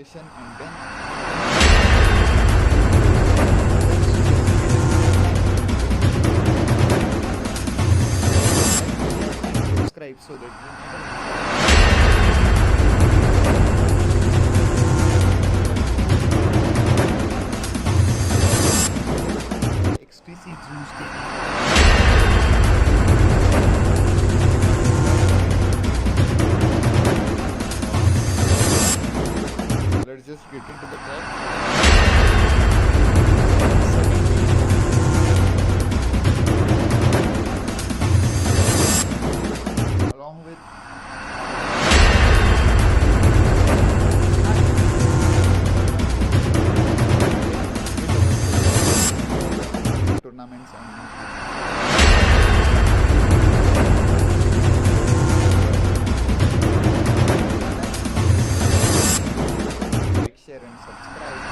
registration and then subscribe so that you never XTC Zeus Gaming. Let's just get into the track. Along with tournaments and like, share and subscribe.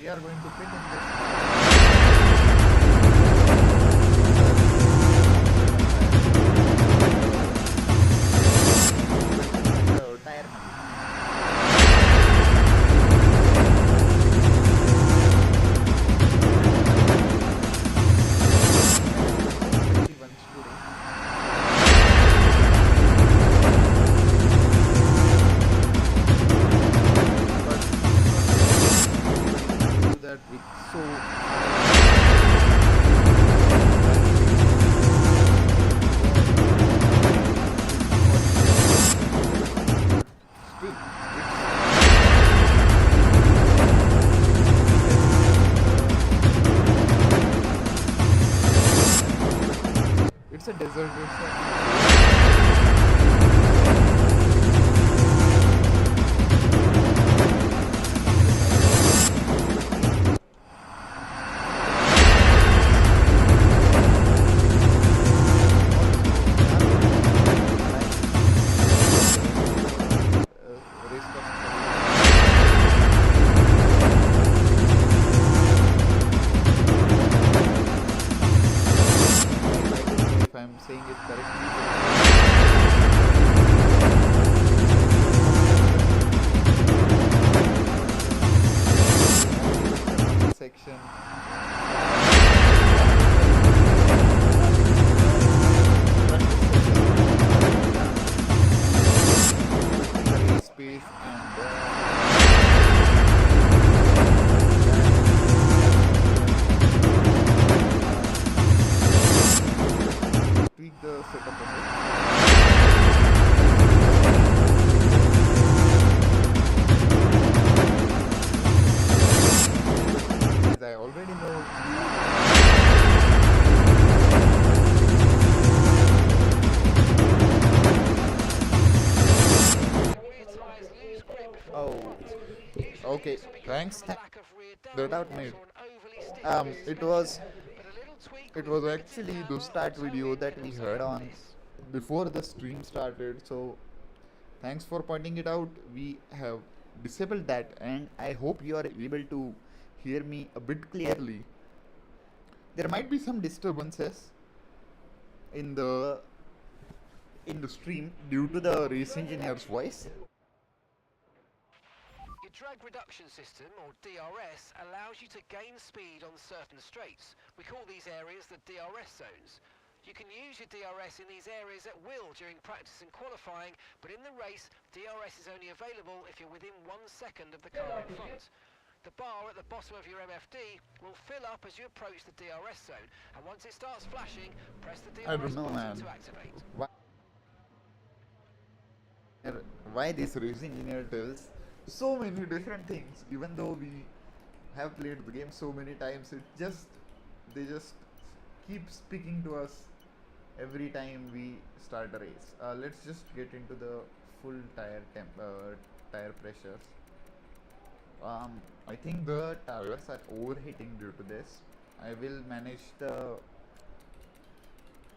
are going to pit in this. Tire that with it's a desert. If I'm saying it correctly, section. Space and tweak the setup a bit. As I already know, oh, okay, thanks. That out made. It was actually the start video that we heard on before the stream started. So thanks for pointing it out. We have disabled that, and I hope you are able to hear me a bit clearly. There might be some disturbances in the stream due to the race engineer's voice. Your drag reduction system, or DRS, allows you to gain speed on certain straights. We call these areas the DRS zones. You can use your DRS in these areas at will during practice and qualifying, but in the race, DRS is only available if you're within 1 second of the car in front. The bar at the bottom of your MFD will fill up as you approach the DRS zone, and once it starts flashing, press the DRS button to activate. Why this race engineer tells so many different things, even though we have played the game so many times, they just keep speaking to us every time we start a race. Let's just get into the full tire pressures. I think the tires are overheating due to this.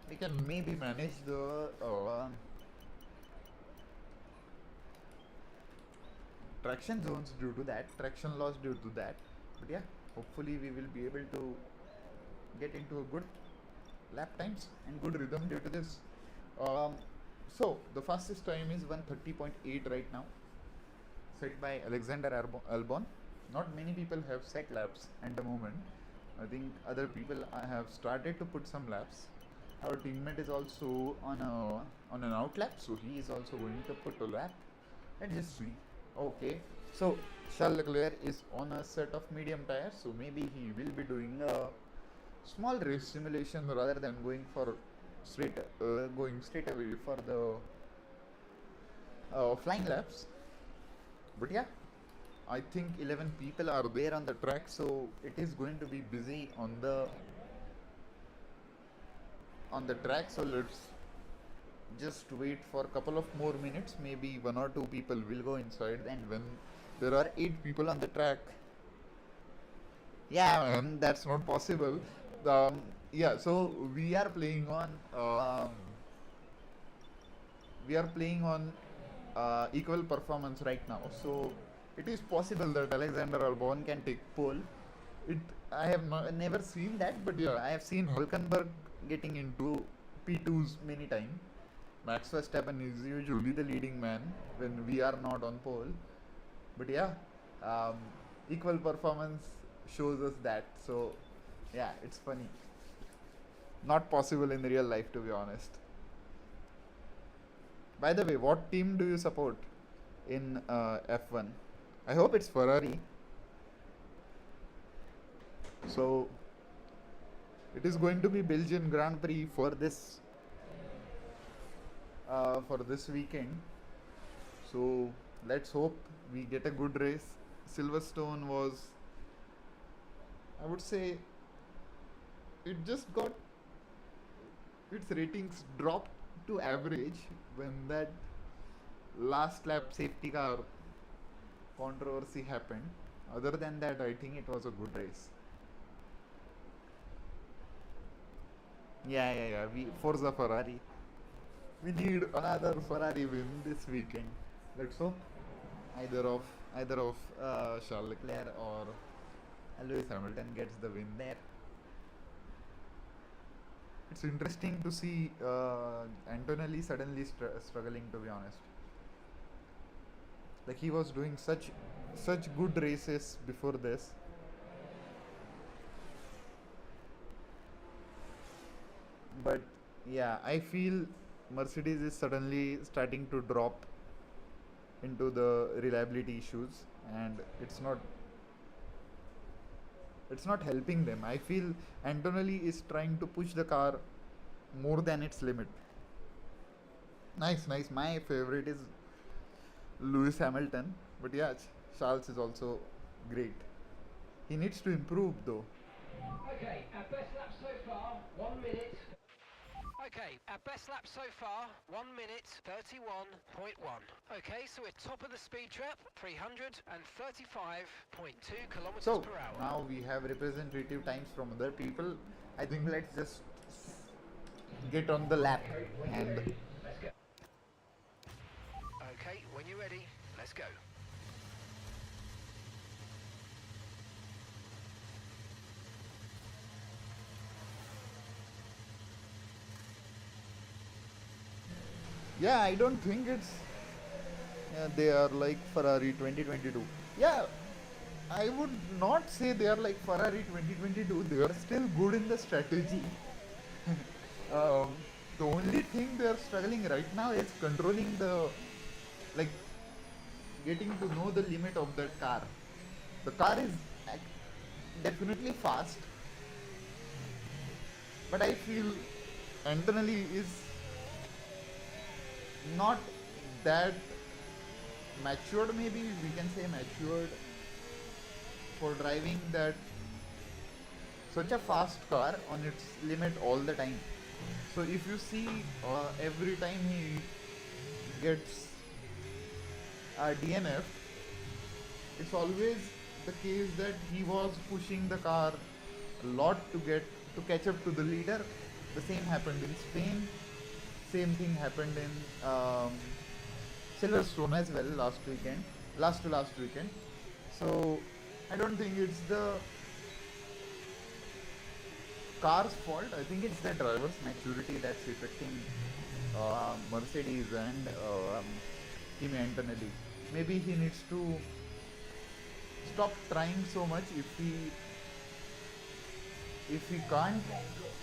We can maybe manage the traction zones due to that, traction loss due to that. But yeah, hopefully we will be able to get into a good lap times and good rhythm due to this. So the fastest time is 1:30.8 right now, set by Alexander Albon. Not many people have set laps at the moment. I think other people have started to put some laps. Our teammate is also on an out lap, so he is also going to put a lap. Let's just see. Okay, so Charles Leclerc is on a set of medium tires, so maybe he will be doing a small race simulation rather than going straight away for the flying laps. But yeah, I think 11 people are there on the track, so it is going to be busy on the track. So let's just wait for a couple of more minutes. Maybe 1 or 2 people will go inside, and when there are 8 people on the track, yeah, that's not possible. Yeah, so we are playing on equal performance right now, so it is possible that Alexander Albon can take pole. it I have never seen that, but yeah, I have seen Hulkenberg getting into P2s many times. Max Verstappen is usually the leading man when we are not on pole. But yeah, um, equal performance shows us that. So yeah, it's funny. Not possible in real life, to be honest. By the way, what team do you support in F1? I hope it's Ferrari. So it is going to be Belgian Grand Prix for this weekend. So let's hope we get a good race. Silverstone was, I would say, it just got its ratings dropped to average when that last lap safety car controversy happened. Other than that, I think it was a good race. Yeah. We Forza Ferrari. We need another Ferrari win this weekend. Let's hope either of Charles Leclerc or Lewis Hamilton gets the win there. It's interesting to see Antonelli suddenly struggling. To be honest, like he was doing such good races before this. But yeah, I feel Mercedes is suddenly starting to drop into the reliability issues, and it's not helping them. I feel Antonelli is trying to push the car more than its limit. Nice. My favorite is Lewis Hamilton, but yeah, Charles is also great. He needs to improve though. Okay, our best lap so far, 1 minute. Okay, our best lap so far, 1 minute 31.1. Okay, so we're top of the speed trap, 335.2 kilometers So per hour. now we have representative times from other people. I think let's just get on the lap and Let's go. Okay, when you're ready, let's go. yeah, I don't think it's they are like Ferrari 2022. Yeah, I would not say they are like Ferrari 2022. They are still good in the strategy. um, the only thing they are struggling right now is controlling like getting to know the limit of that car. The car is definitely fast, but I feel Antonelli is not that matured, maybe we can say matured, for driving that such a fast car on its limit all the time. So if you see every time he gets a DNF, it's always the case that he was pushing the car a lot to catch up to the leader. The same happened in Spain. Same thing happened in Silverstone as well last to last weekend. So I don't think it's the car's fault. I think it's the driver's maturity that's affecting Mercedes and Kimi Antonelli. Maybe he needs to stop trying so much if he can't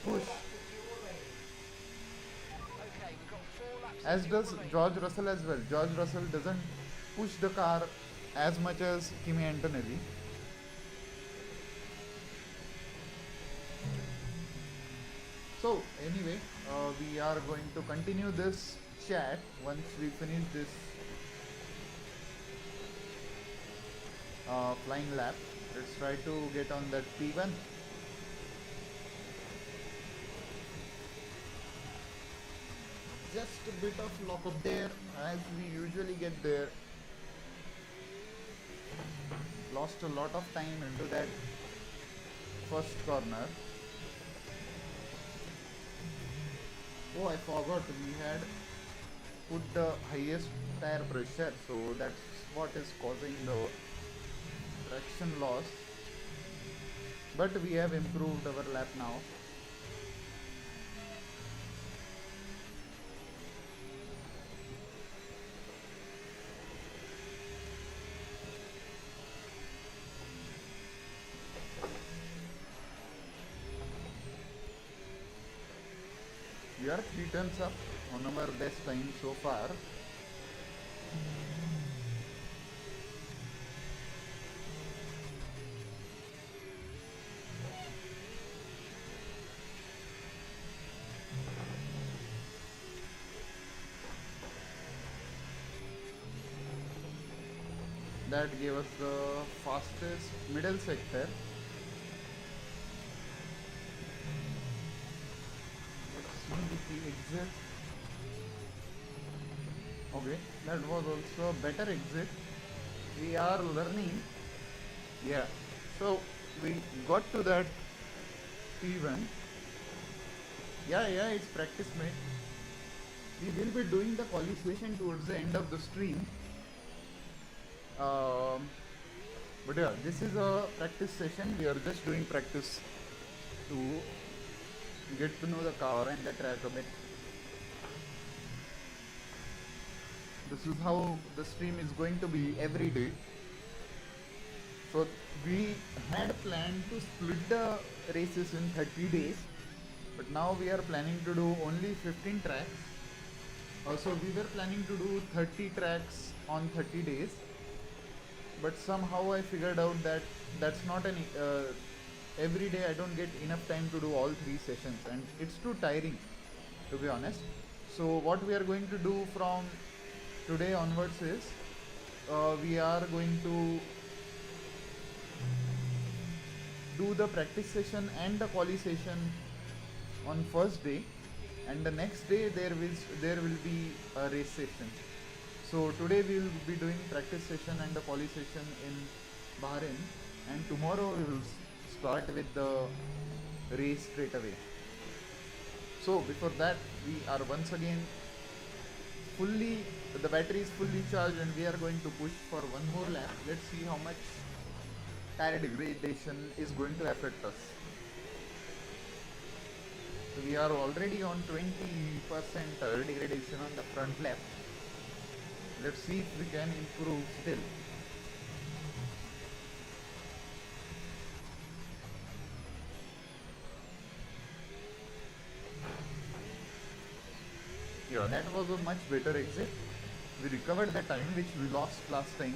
push. Okay, we've got 4 laps. As does George Russell as well. George Russell doesn't push the car as much as Kimi Antonelli. So anyway, we are going to continue this chat once we finish this flying lap. Let's try to get on that P1. Just a bit of lock up there, as we usually get there. Lost a lot of time into that first corner. Oh, I forgot we had put the highest tire pressure, so that's what is causing the traction loss. but we have improved our lap now. We are 3 turns up on our best time so far. That gave us the fastest middle sector. Let's see if we exit. Okay, that was also a better exit. We are learning. Yeah, so we got to that P1. Yeah, it's practice, mate. We will be doing the qualification towards the end of the stream. But yeah, this is a practice session. We are just doing practice to get to know the car and the track a bit. This is how the stream is going to be every day. So we had planned to split the races in 30 days, but now we are planning to do only 15 tracks. Also, we were planning to do 30 tracks on 30 days, but somehow I figured out that that's not an every day I don't get enough time to do all 3 sessions, and it's too tiring, to be honest. So what we are going to do from today onwards is we are going to do the practice session and the quali session on first day, and the next day there will be a race session. So today we will be doing practice session and the quali session in Bahrain, and tomorrow we will start with the race straight away. So before that, we are once again the battery is fully charged, and we are going to push for one more lap. Let's see how much tire degradation is going to affect us. So we are already on 20% tire degradation on the front lap. Let's see if we can improve still. Yeah, that was a much better exit. We recovered the time which we lost last time.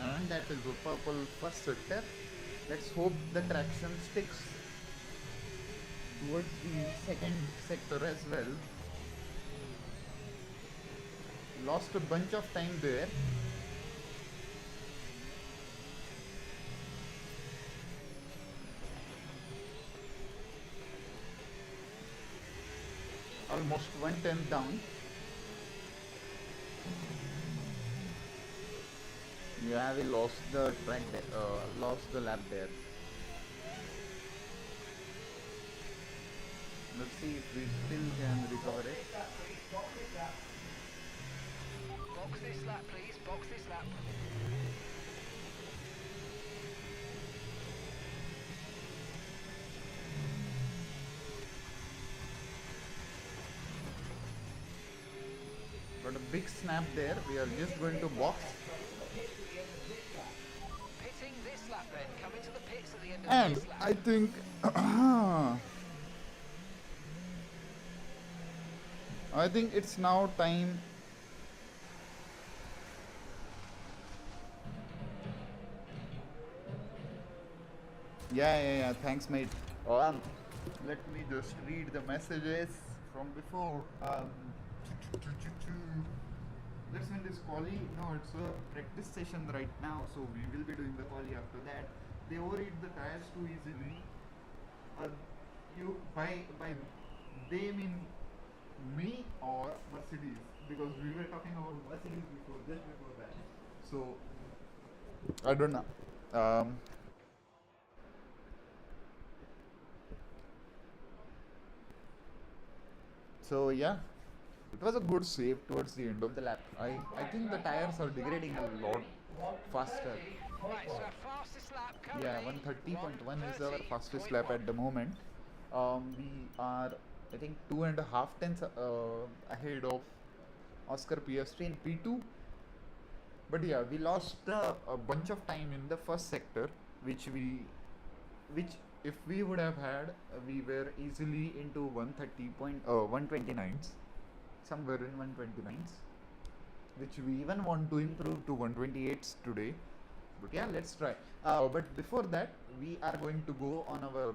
And that is the purple first sector. Let's hope the traction sticks towards the second sector as well. Lost a bunch of time there. Almost 1/10 down. Yeah, we lost the track lost the lap there. Let's see if we still can recover it. Box this lap, please. Box this lap. Got a big snap there. We are just going to box. Pitting this lap then. Coming to the pits at the end of And this lap. I think I think it's now time. Yeah. Thanks, mate. Let me just read the messages from before. Let's win this quali. No, it's a practice session right now, so we will be doing the quali after that. They overheat the tires too easily. You by they mean me or Mercedes, because we were talking about Mercedes just before that. So I don't know. So yeah, It was a good save towards the end of the lap. I think the tires are degrading a lot faster. Right, so our fastest lap currently. Yeah, 130.1 is our fastest 130.1. lap at the moment. We are, I think, 2.5 tenths ahead of Oscar Piastri in P2. But yeah, we lost a bunch of time in the first sector, which if we would have had, we were easily into 129s, somewhere in 129s, which we even want to improve to 128s today. But yeah, let's try. But before that, we are going to go on our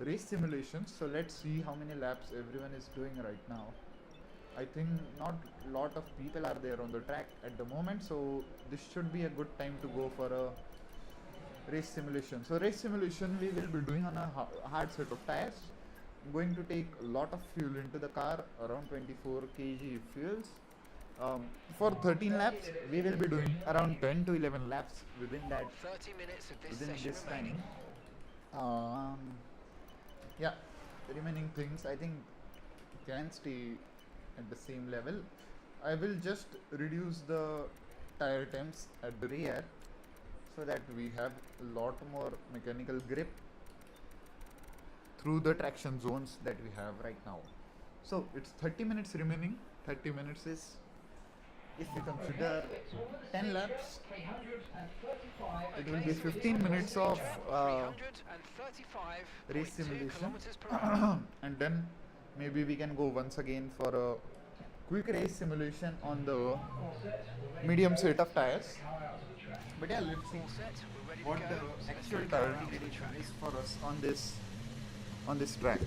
race simulations. So let's see how many laps everyone is doing right now. I think not a lot of people are there on the track at the moment, so this should be a good time to go for a race simulation. So race simulation we will be doing on a hard set of tires. I'm going to take a lot of fuel into the car, around 24 kg fuels. For 13 laps, we will be doing around 10 to 11 laps within that 30 minutes of this within session this remaining. time. Yeah, the remaining things I think can stay at the same level. I will just reduce the tire temps at the rear so that we have a lot more mechanical grip through the traction zones that we have right now. So it's 30 minutes remaining. 30 minutes is, if we consider 10 laps, it will be 15 minutes of 335 race simulation. kilometers per hour. And then maybe we can go once again for a quick race simulation on the medium set of tires. But yeah, let's see All set, we're ready to what go. the So let's actual bring the car tire out to the configuration track. is for us on this track.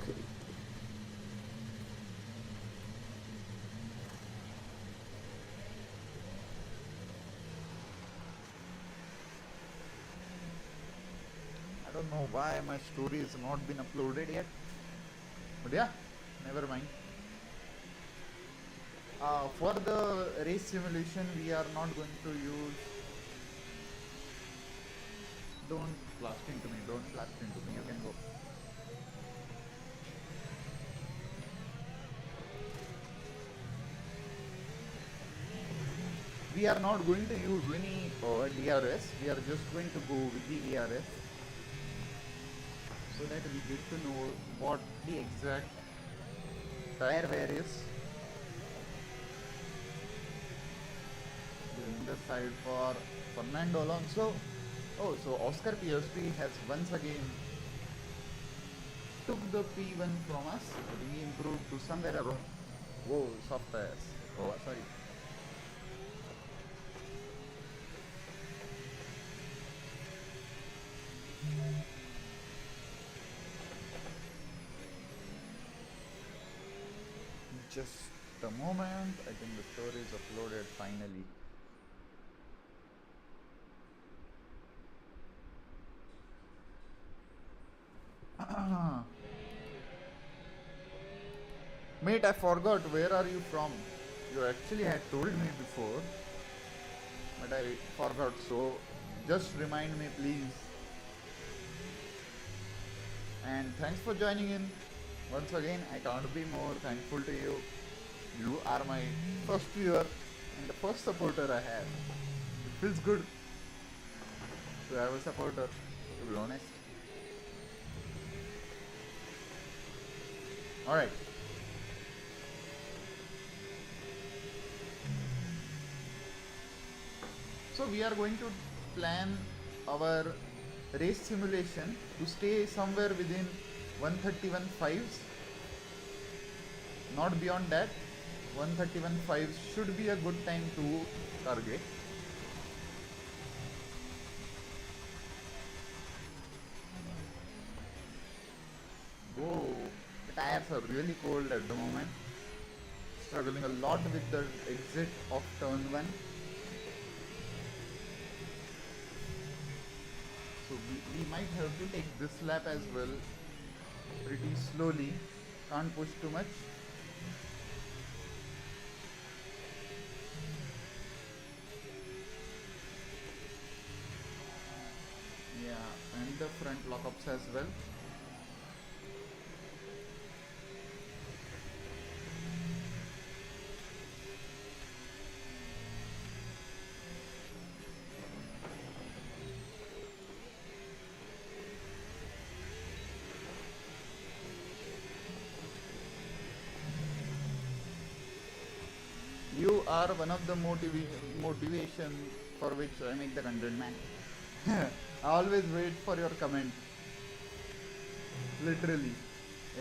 I don't know why my story has not been uploaded yet, but yeah, never mind. For the race simulation, we are not going to use. Don't blast into me. Don't blast into me. You can go. We are not going to use any DRS. We are just going to go with the ERS so that we get to know what the exact tire wear is. In the side for Fernando Alonso. Oh, so Oscar Piastri has once again took the P1 from us. We improved to somewhere around. Whoa, soft tires. Oh, sorry. Just a moment. I think the story is uploaded finally. Mate, I forgot. Where are you from? You actually had told me before, but I forgot. So just remind me, please. And thanks for joining in. Once again, I can't be more thankful to you. You are my first viewer and the first supporter I have. It feels good to have a supporter, to be honest. Alright. So we are going to plan our race simulation to stay somewhere within 131.5s. Not beyond that. 131.5s should be a good time to target. Oh, the tires are really cold at the moment. Struggling a lot with the exit of turn 1. So we might have to take this lap as well pretty slowly. Can't push too much. Yeah, and the front lockups as well. You are one of the motivation for which I make the content, man. I always wait for your comment. Literally.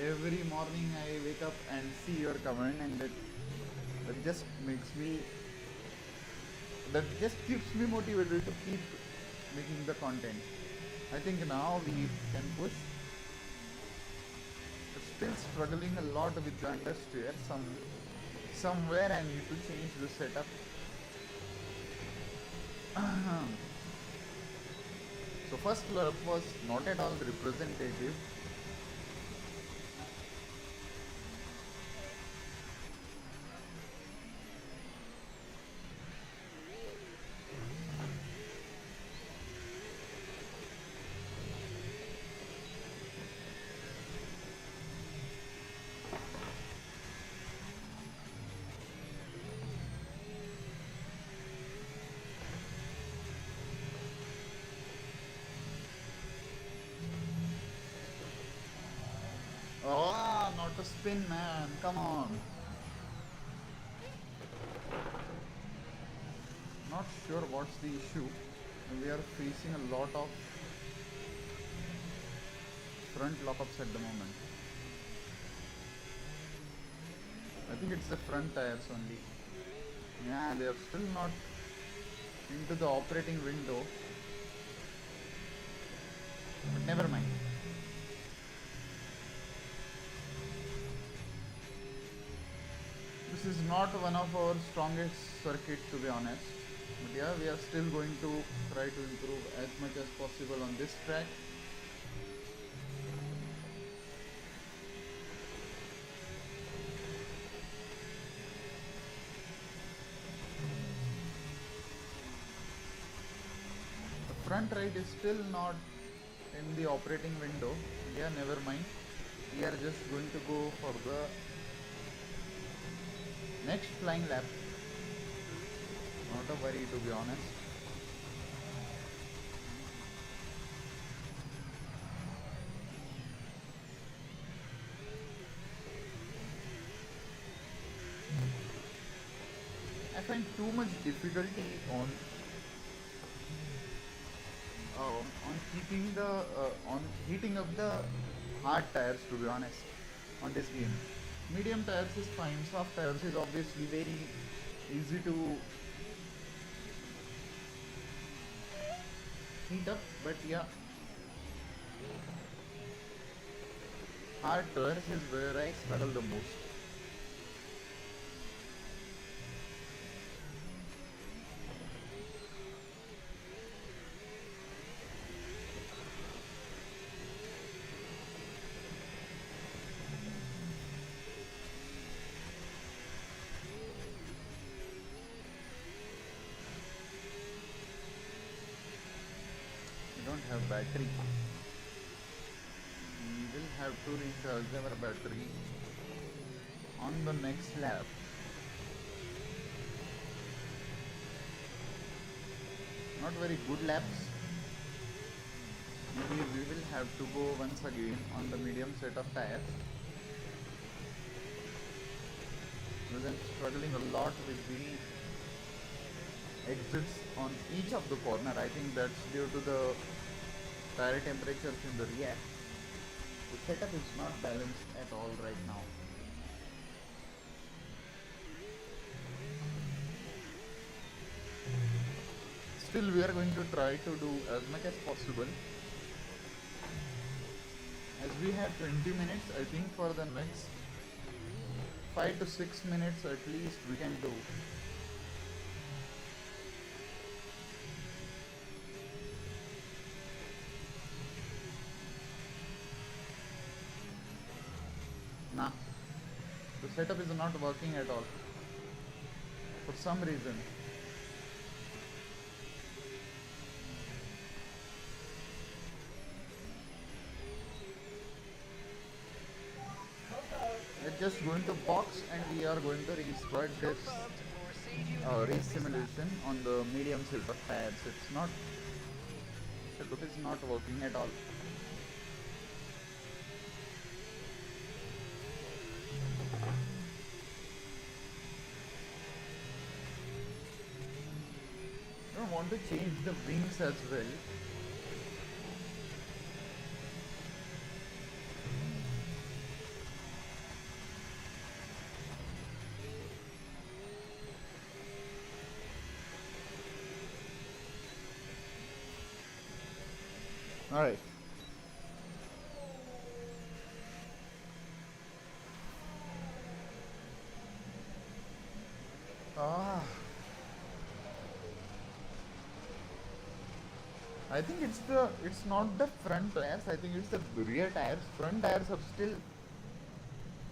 Every morning I wake up and see your comment, and that just makes me, that just keeps me motivated to keep making the content. I think now we can push. Still struggling a lot with the understeer. Somewhere I need to change the setup. So first lap was not at all representative. Oh, not a spin, man. Come on. Not sure what's the issue. We are facing a lot of front lockups at the moment. I think it's the front tires only. Yeah, they are still not into the operating window. But never mind. This is not one of our strongest circuits, to be honest. But yeah, we are still going to try to improve as much as possible on this track. The front right is still not in the operating window. Yeah, never mind. We are just going to go for the next flying lap. Not a worry, to be honest. I find too much difficulty on keeping the on heating up the hard tires, to be honest, on this game. Medium tires is fine, soft tires is obviously very easy to heat up, but yeah, hard tires is where I struggle the most. Have battery. We will have to recharge our battery on the next lap. Not very good laps. Maybe we will have to go once again on the medium set of tires. Because I'm struggling a lot with the exits on each of the corner. I think that's due to the tire temperatures in the rear. The setup is not balanced at all right now. Still, we are going to try to do as much as possible. As we have 20 minutes, I think for the next 5 to 6 minutes at least we can do. Nah, the setup is not working at all for some reason. We're just going to box and we are going to restart this race simulation on the medium silver tires. It's not, setup is not working at all. want to change the wings as well. Alright. I think it's not the front tires, I think it's the rear tires. Front tires are still,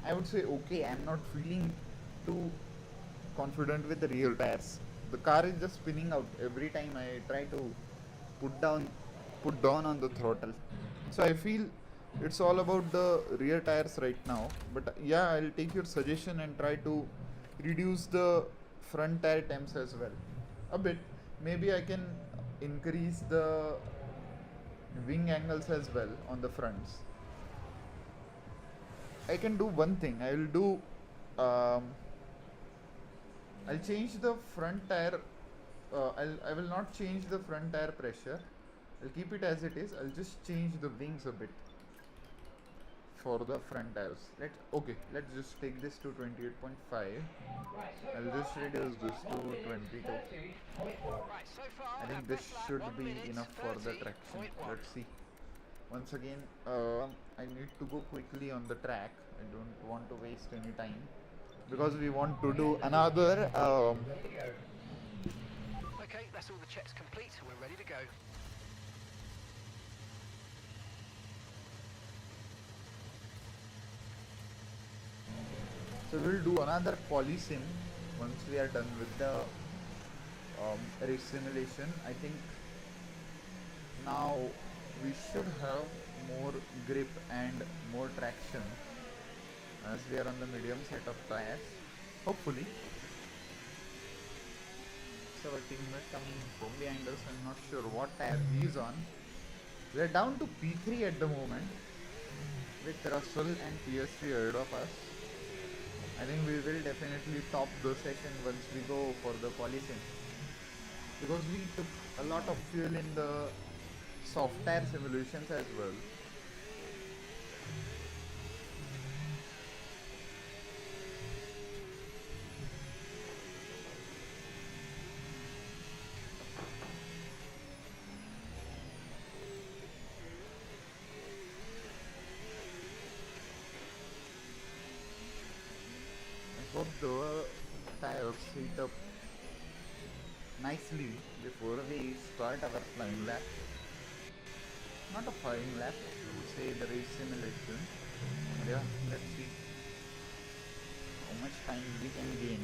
I would say, okay. I'm not feeling too confident with the rear tires. The car is just spinning out every time I try to put down on the throttle. So I feel it's all about the rear tires right now. But yeah, I'll take your suggestion and try to reduce the front tire temps as well a bit. Maybe I can increase the wing angles as well on the fronts. I can do one thing. I'll change the front tire. I will not change the front tire pressure. I'll keep it as it is. I'll just change the wings a bit for the front tires. Let's just take this to 28.5. I'll just reduce this to 22. I think this should be enough for the traction. Let's see. Once again, I need to go quickly on the track. I don't want to waste any time because we want to do another. Okay, that's all the checks complete. We're ready to go. So we'll do another polysim once we are done with the race simulation. I think now we should have more grip and more traction as we are on the medium set of tires, hopefully. So our teammate coming from behind us, I'm not sure what tire he is on. We are down to P3 at the moment with Russell and PS3 ahead of us. I think we will definitely top the session once we go for the polysim, because we took a lot of fuel in the soft tire simulations as well. I hope the tires heat up nicely before we start our flying lap. Not a flying lap, I would say the race simulation. Yeah, let's see how much time we can gain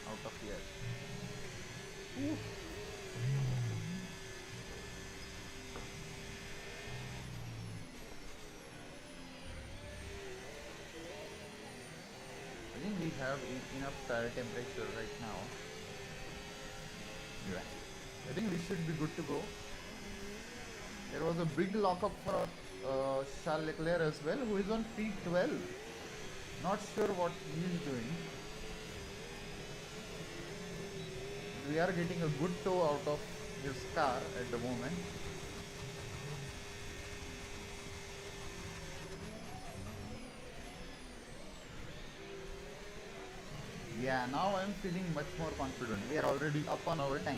out of here. Ooh. I think we have enough tire temperature right now. Yeah. I think we should be good to go. There was a big lockup for Charles Leclerc as well, who is on P12. Not sure what he is doing. We are getting a good tow out of his car at the moment. Yeah, now I am feeling much more confident. We are already up on our time.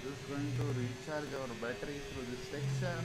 Just going to recharge our battery through this section.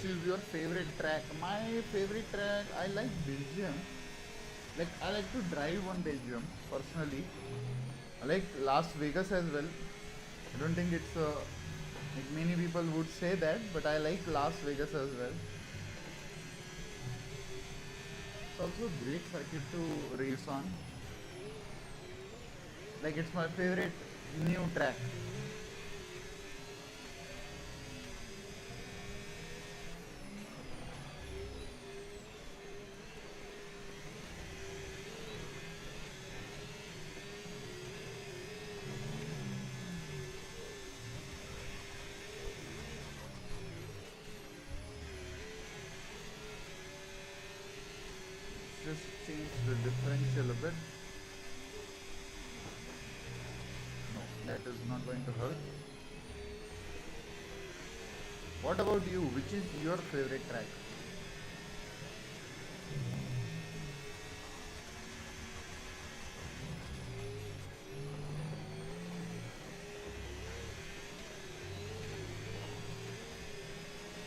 is your favorite track? My favorite track, I like Belgium. Like I like to drive on Belgium personally. I like Las Vegas as well. I don't think it's like many people would say that, but I like Las Vegas as well. It's also a great circuit to race on. Like it's my favorite new track. Just change the differential a bit. No, that is not going to hurt. What about you? Which is your favorite track?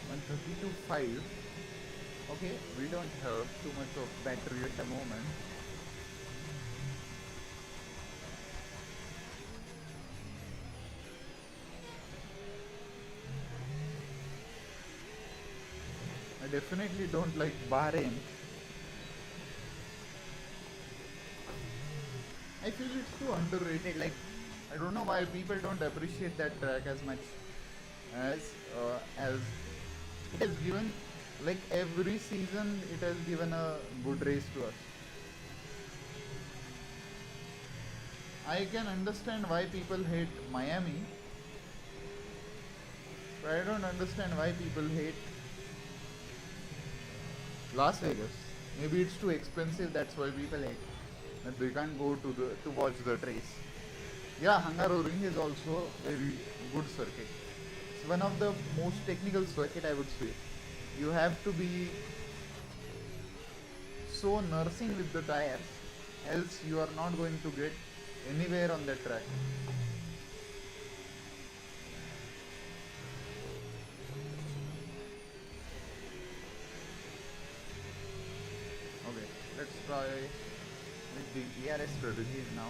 One 32.5. Okay, we don't have too much of battery at the moment. I definitely don't like Bahrain. I feel it's too underrated. Like, I don't know why people don't appreciate that track as much as it has given. Like every season, it has given a good race to us. I can understand why people hate Miami, but I don't understand why people hate Las Vegas. Maybe it's too expensive. That's why people hate. That they can't go to watch the race. Yeah, Hungaroring is also a very good circuit. It's one of the most technical circuit, I would say. You have to be so nursing with the tires, else you are not going to get anywhere on that track. Okay, let's try with the ERS strategies now.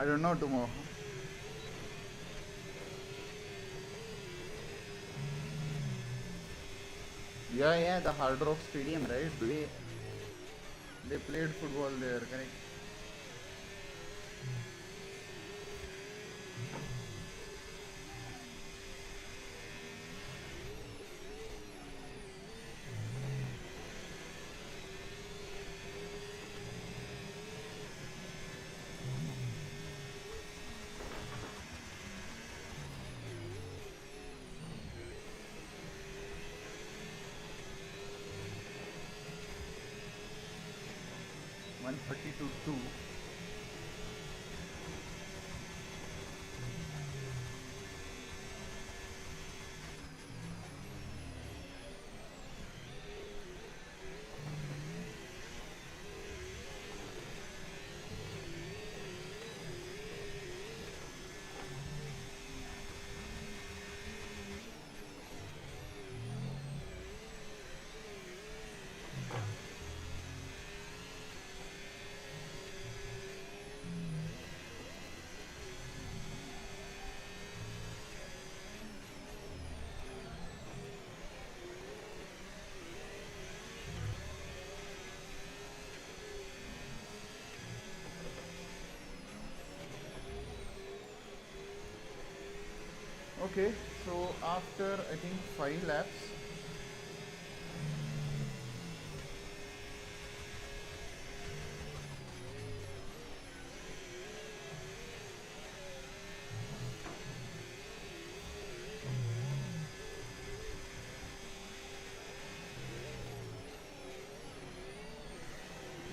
I don't know tomorrow. Yeah, the Hard Rock Stadium, right? They played football there, correct? One 32.2. Okay, so after I think 5 laps,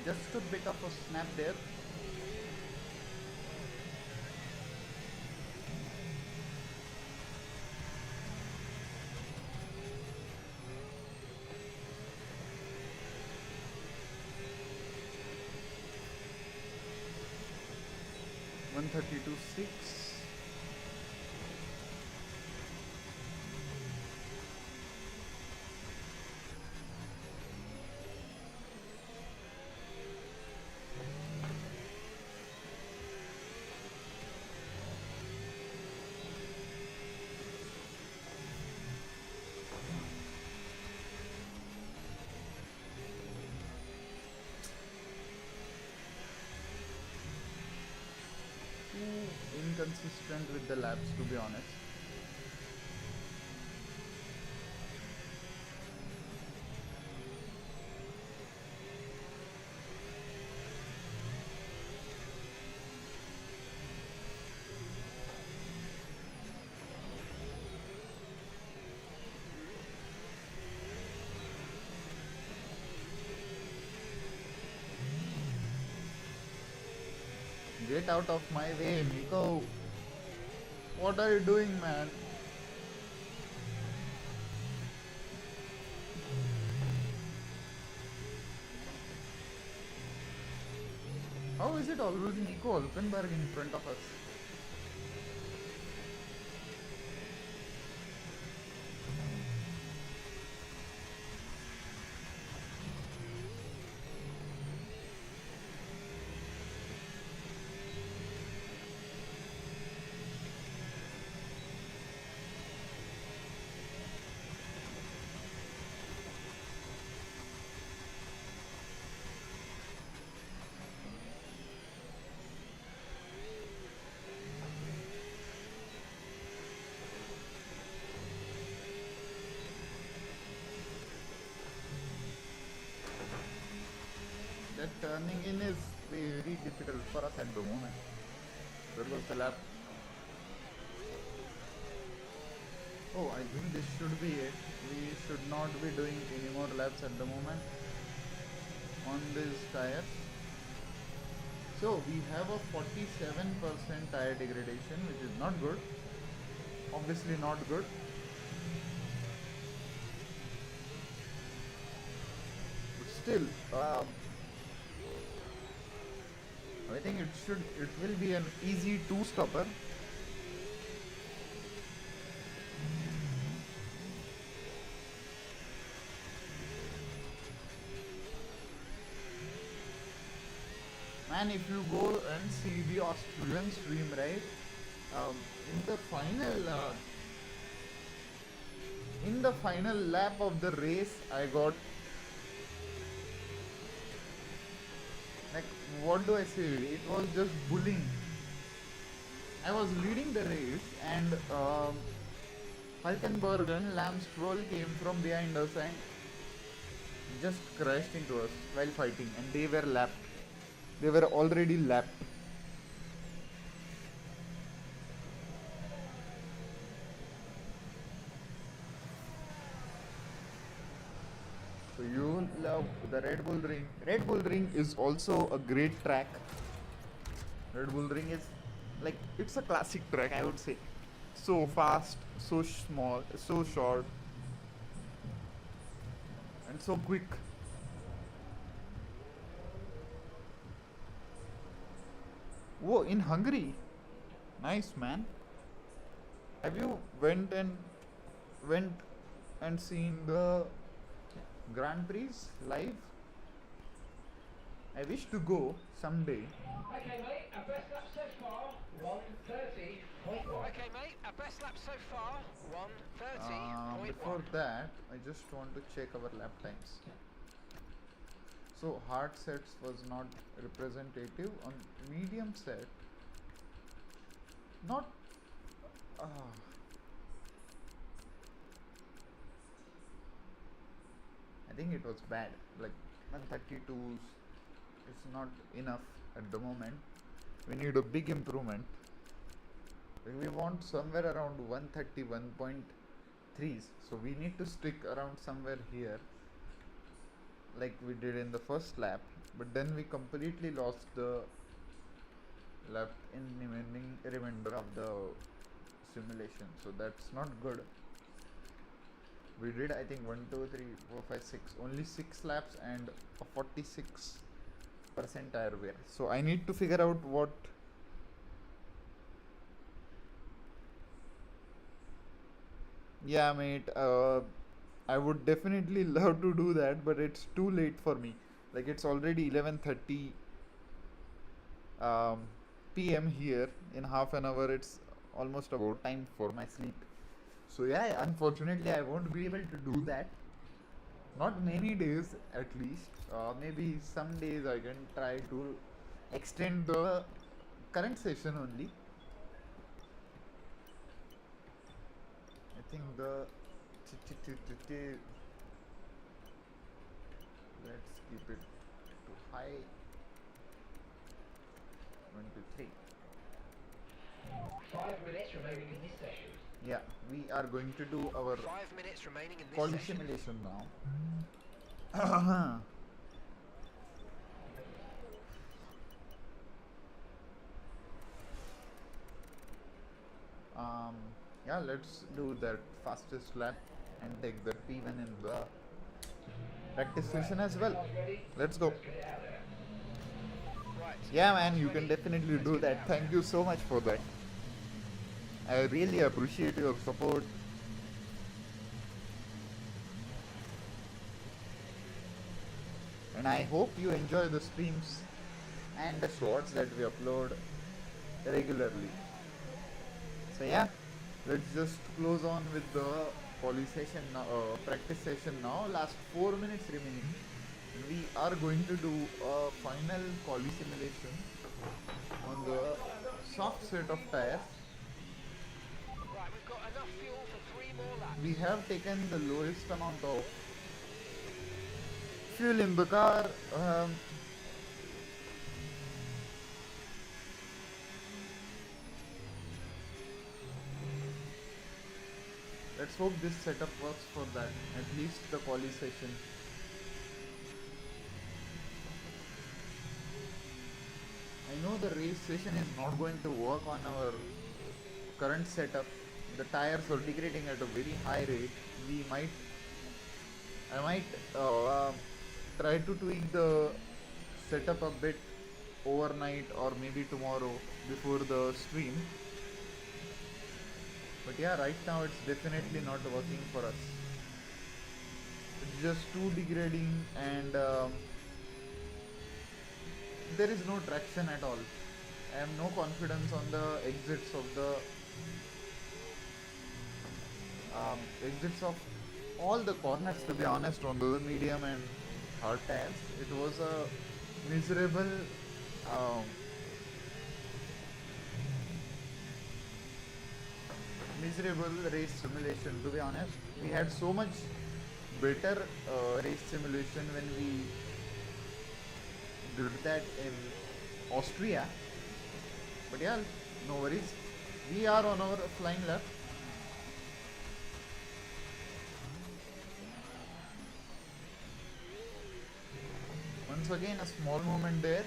just a bit of a snap there. One 32.6. Inconsistent with the laps, to be honest. Get out of my way, Nico. What are you doing, man? How is it always Nico Hulkenberg in front of us? That turning in is very difficult for us at the moment. There was the lap. Oh, I think this should be it. We should not be doing any more laps at the moment on these tires. So we have a 47% tire degradation, which is not good. Obviously not good. But still, I think it will be an easy two-stopper. Man, if you go and see the Australian stream, right, in the final lap of the race, I got, like, what do I say? It was just bullying. I was leading the race, and Hulkenberg and Lance Stroll came from behind us and just crashed into us while fighting, and they were lapped. They were already lapped. So you love the Red Bull Ring. Red Bull Ring is also a great track. Red Bull Ring is like, it's a classic track, I would say. So fast, so small, so short, and so quick. Whoa, in Hungary. Nice, man. Have you went and seen the Grand Prix live? I wish to go someday. Okay, mate, our best lap so far, 1:30.1. Okay, mate, our best lap so far, 1:30.1. Before that, I just want to check our lap times. So hard sets was not representative. On medium set, not I think it was bad. Like 132 is not enough at the moment. We need a big improvement. Like we want somewhere around 131.3s. So we need to stick around somewhere here, like we did in the first lap. But then we completely lost the lap in remainder of the simulation. So that's not good. We did, I think, 1, 2, 3, 4, 5, 6, only 6 laps and a 46% tire wear. So I need to figure out what. Yeah, mate. I would definitely love to do that, but it's too late for me. Like it's already 11:30 p.m. here. In half an hour, it's almost about time for my sleep. So yeah, unfortunately, I won't be able to do that. Not many days, at least. Maybe some days I can try to extend the current session only. I think the let's keep it to high. 1, 2, 3. 5 minutes remaining in this session. Yeah, we are going to do our 5 minutes remaining in this quali session. simulation now. Yeah, let's do that fastest lap and take the P1 in the practice session as well. Let's go. Right. Yeah, man, you can definitely do that. Thank you so much for that. I really appreciate your support. And I hope you enjoy the streams and the shorts that we upload regularly. So yeah, let's just close on with the quali session now, practice session now. Last 4 minutes remaining. We are going to do a final quali simulation on the soft set of tires. Right, we've got enough fuel for 3 more laps. We have taken the lowest amount of fuel in the car. Let's hope this setup works for that, at least the quali session. I know the race session is not going to work on our current setup. The tires are degrading at a very high rate. I might try to tweak the setup a bit overnight or maybe tomorrow before the stream. But yeah, right now it's definitely not working for us. It's just too degrading and there is no traction at all. I have no confidence on the exits of all the corners, to be honest, on the medium and hard tires. It was a miserable race simulation, to be honest. We had so much better race simulation when we did that in Austria. But yeah, no worries. We are on our flying lap. Once again, a small movement there.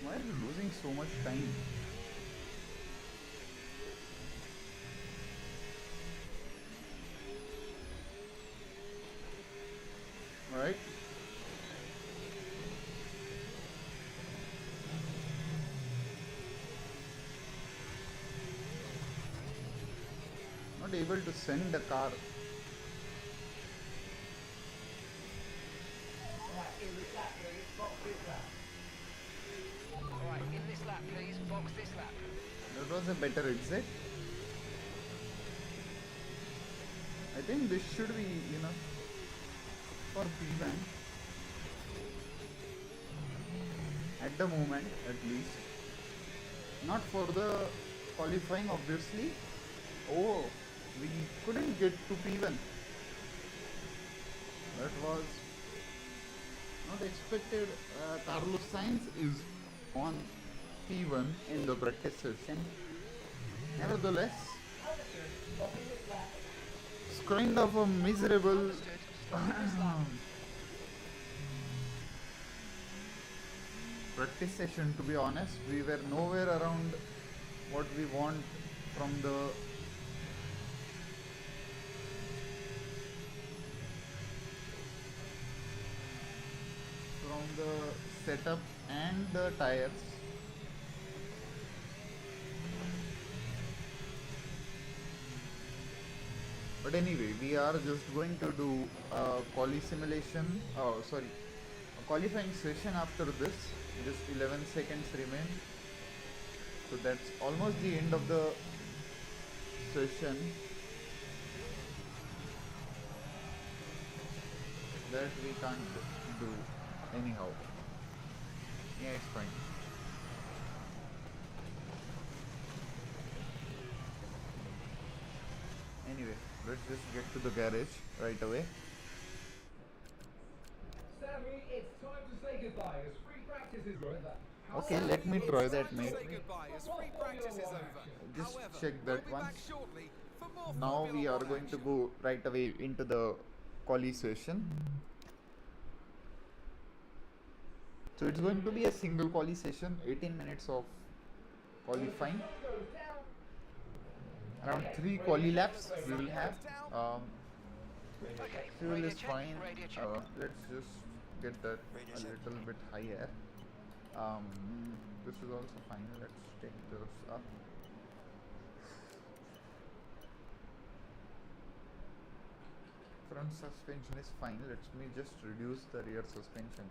Why are you losing so much time? Alright. Not able to send the car. Alright, in this lap, please. Box this lap. That was a better exit. I think this should be enough for P1 at the moment, at least. Not for the qualifying, obviously. Oh, we couldn't get to P1. That was not expected. Carlos Sainz is on P1 in the practice session. Nevertheless, it's kind of a miserable practice session, to be honest. We were nowhere around what we want from the setup and the tires. But anyway, we are just going to do a qualifying session after this. Just 11 seconds remain. So that's almost the end of the session. That we can't do anyhow. Yeah, it's fine. Anyway, let's just get to the garage right away. Sammy, it's time to say goodbye as free practice is over. Okay, let me try that, mate. Say goodbye as free practice is over. Just However, check that we'll be once. back shortly for more Now we Formula are One going to action. go right away into the quali session. So it's going to be a single quali session, 18 minutes of qualifying. Around 3 quali laps we will have. Okay, Fuel radio is check, fine. radio check. Let's just get that a little bit higher. This is also fine. Let's take this up. Front suspension is fine. Let me just reduce the rear suspension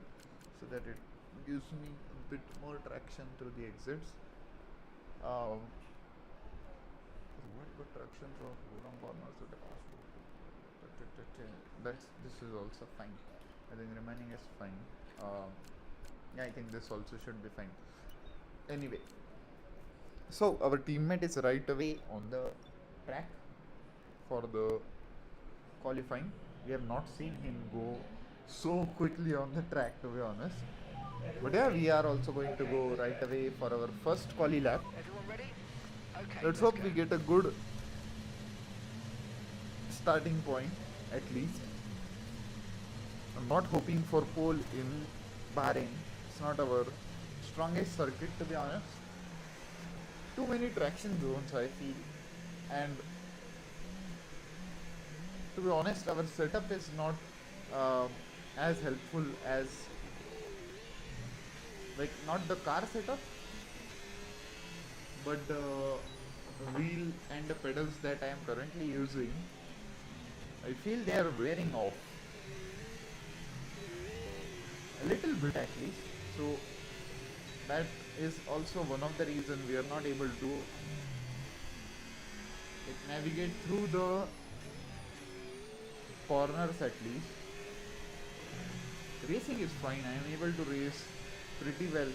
so that it gives me a bit more traction through the exits. What good traction from long corners to the fast. This is also fine. I think remaining is fine. Yeah, I think this also should be fine. Anyway, so our teammate is right away on the track for the qualifying. We have not seen him go so quickly on the track, to be honest. But yeah, we are also going to go right away for our first quali lap. Everyone ready? Okay. Let's hope we get a good starting point at least. I'm not hoping for pole in Bahrain. It's not our strongest circuit, to be honest. Too many traction zones, I feel. And to be honest, our setup is not as helpful as, like, not the car setup, but the wheel and the pedals that I am currently using. I feel they are wearing off a little bit at least. So that is also one of the reasons we are not able to navigate through the corners at least. Racing is fine, I am able to race pretty well,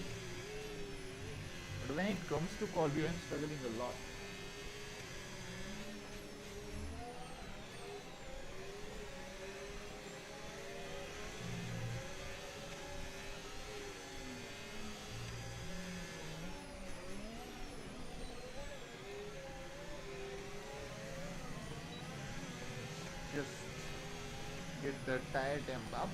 but when it comes to quality I am struggling a lot. Just get the tire temp up.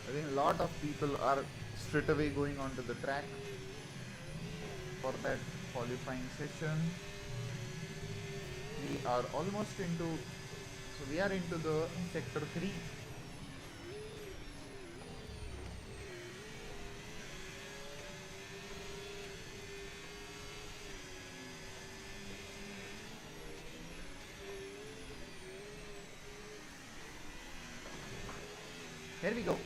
I think a lot of people are straight away going onto the track for that qualifying session. We are almost into, so we are into the sector 3. Here we go.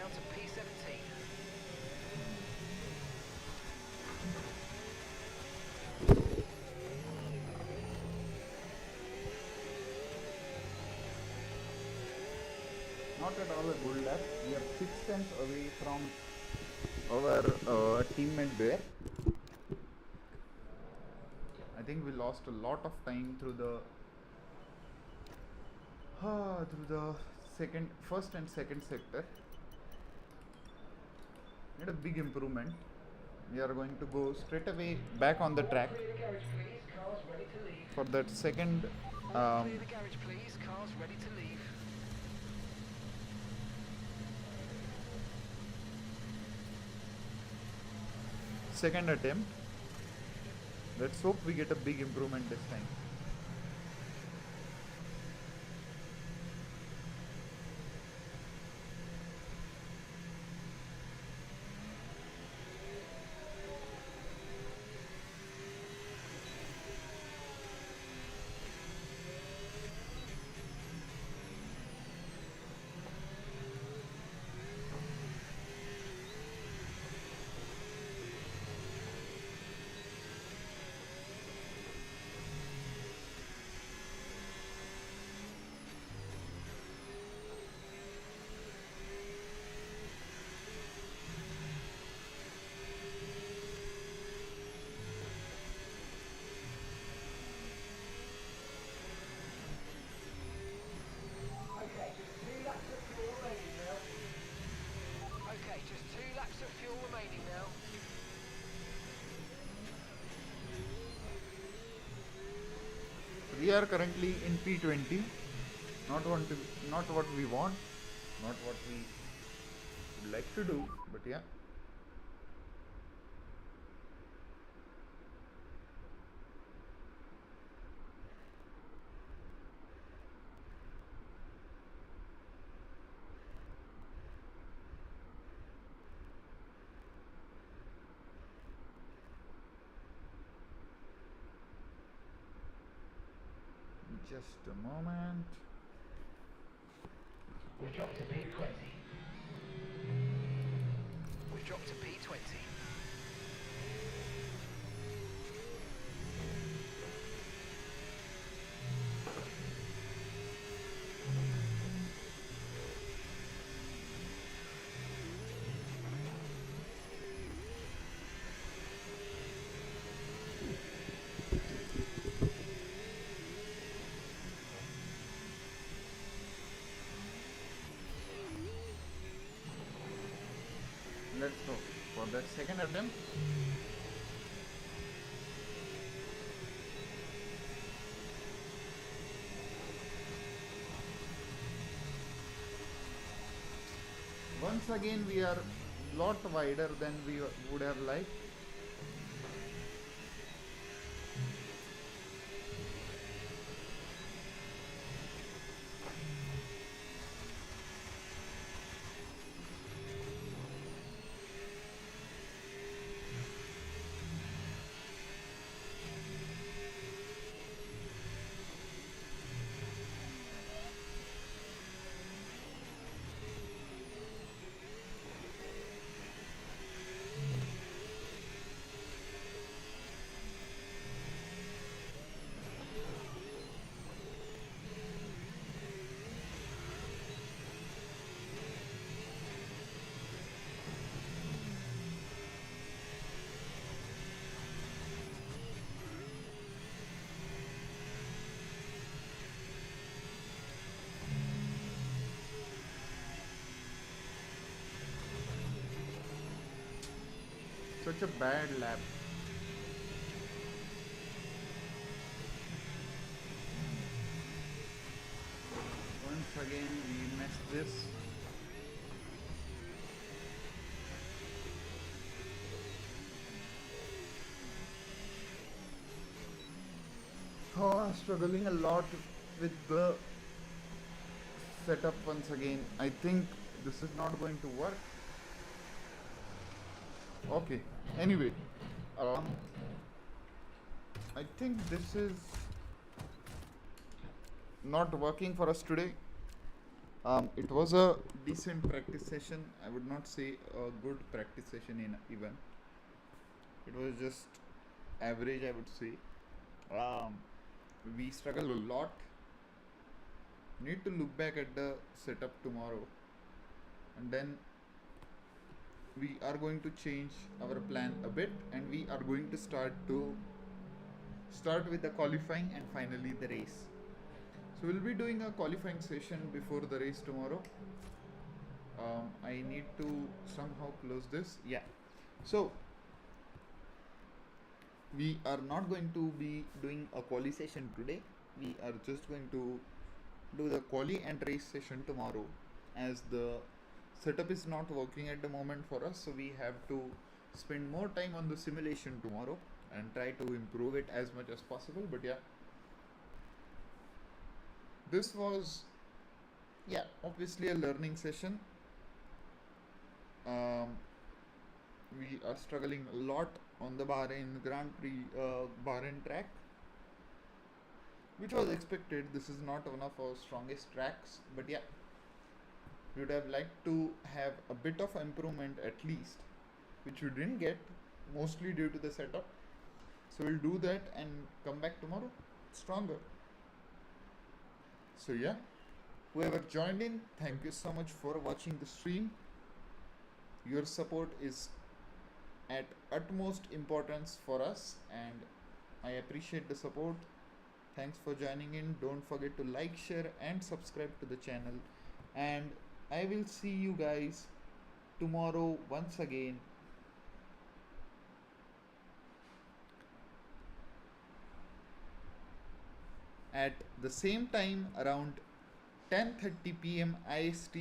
down to P17. Not at all a good lap. We are 6 tenths away from our teammate there. I think we lost a lot of time through the first and second sector. Made a big improvement. We are going to go straight away back on the track Clear the garage, please. Cars ready to leave. for that second Clear the garage, please. Cars ready to leave. second attempt. Let's hope we get a big improvement this time. Okay, just 2 laps of fuel remaining now. Okay, just 2 laps of fuel remaining now. We are currently in P20. Not what we want, not what we would like to do, but yeah. Just a moment. We've dropped to P20. We've dropped to P20. Let's go for that second attempt. Once again we are lot wider than we would have liked. Such a bad lap. Once again we messed this. Oh, struggling a lot with the setup once again. I think this is not going to work. Okay, anyway, I think this is not working for us today. It was a decent practice session. I would not say a good practice session in even. It was just average, I would say. We struggled a lot. Need to look back at the setup tomorrow, and then we are going to change our plan a bit, and we are going to start with the qualifying and finally the race. So we'll be doing a qualifying session before the race tomorrow. I need to somehow close this. Yeah. So we are not going to be doing a quali session today. We are just going to do the quali and race session tomorrow, as the setup is not working at the moment for us, so we have to spend more time on the simulation tomorrow and try to improve it as much as possible. But yeah, this was obviously a learning session. We are struggling a lot on the Bahrain Grand Prix Bahrain track, which was expected. This is not one of our strongest tracks, but yeah, we would have liked to have a bit of improvement at least, which we didn't get, mostly due to the setup. So we'll do that and come back tomorrow stronger. So yeah, whoever joined in, thank you so much for watching the stream. Your support is at utmost importance for us, and I appreciate the support. Thanks for joining in. Don't forget to like, share and subscribe to the channel, and I will see you guys tomorrow once again. At the same time, around 10:30 p.m. IST.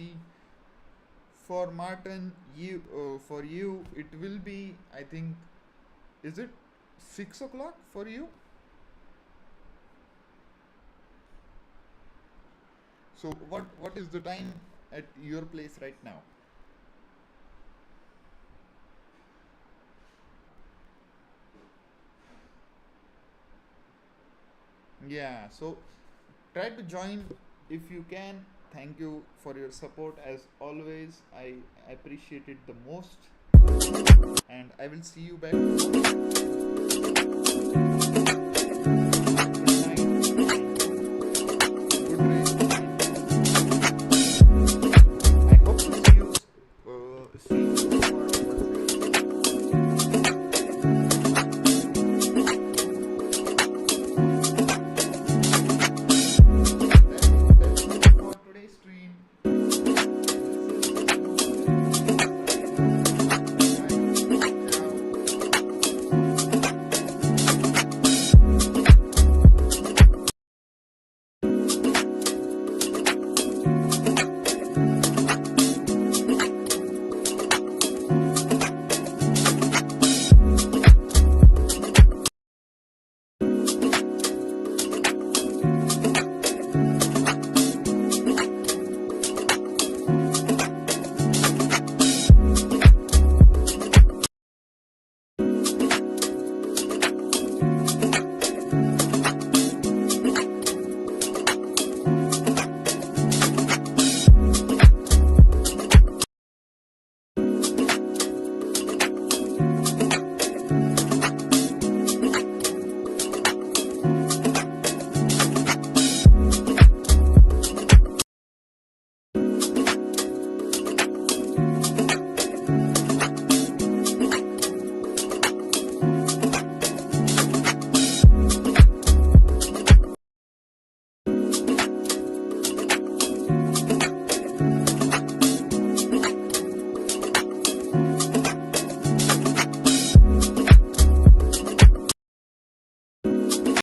For Martin, for you it will be, I think, is it 6 o'clock for you? So what is the time at your place right now? Yeah, so try to join if you can. Thank you for your support as always. I appreciate it the most, and I will see you back. Good night. Good race.